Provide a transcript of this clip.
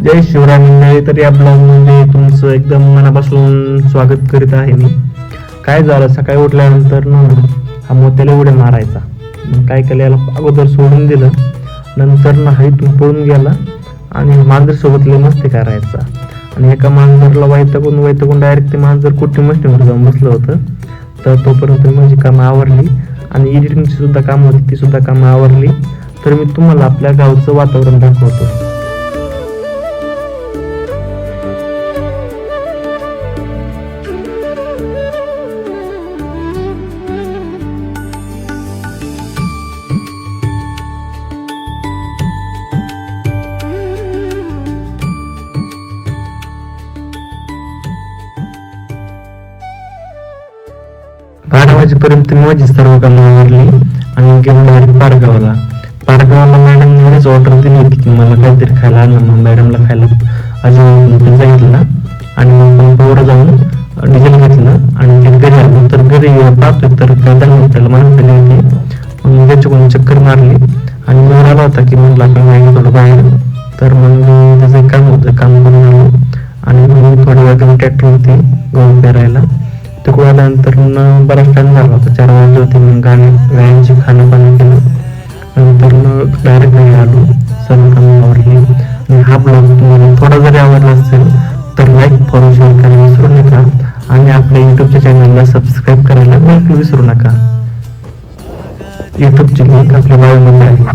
जय शिवराय मंडळी. तर या ब्लॉग मध्ये तुमचं एकदम मनापासून स्वागत करीत आहे मी. काय झालं, सकाळी उठल्यानंतर ना हा मोत्याला उड्या मारायचा. मग काय केलं, याला अगोदर सोडून दिलं. नंतर ना हा इथून पळून गेला आणि मांजर सोबत लय मस्ती करायचा. आणि एका मांजरला वैतकून डायरेक्ट ते मांजर कुठे मस्तीवर जाऊन बसलं होतं. तर तोपर्यंत माझी कामं आवरली आणि एडिटिंगची सुद्धा कामं होती, ती सुद्धा कामं आवरली. तर मी तुम्हाला आपल्या गावचं वातावरण दाखवतो. बारा वाजेपर्यंत मी माझी सर्व कामं आवरली आणि गेलो डायरेक्ट पारगावला. मॅडम नेहमीच ऑर्डर दिली होती की मला काहीतरी खायला आणलं. मग मॅडमला खायला अजून सांगितलं आणि मग पोरं जाऊन डिझेल घेतलं आणि ते घरी आलो. तर घरी पाहतोय तर त्याला माणूस आली होती. मग त्याच्याकडून चक्कर मारली आणि मग आला होता की म्हणलं आपण नाही थोडं बाहेर. तर मग त्याचं काम होतं, काम करून आलो आणि मग थोड्या वेळ ट्रॅक्टरवरती गहू पेरायला. तिकडून आल्यानंतर बराच टाइम झाला होता, 4 वाजले होते. मग गायांची खाणं पाणी केलं. नंतर डायरेक्ट घरी आलो, सर्व कामं आवरली. आणि हा ब्लॉग तुम्हाला थोडा जरी आवडला असेल तर लाईक फॉलो शेअर करायला विसरू नका आणि आपल्या युट्यूबच्या चॅनलला सबस्क्राईब करायला बिलकुल विसरू नका. युट्यूबची लिंक आपल्या बायोमध्ये आहे.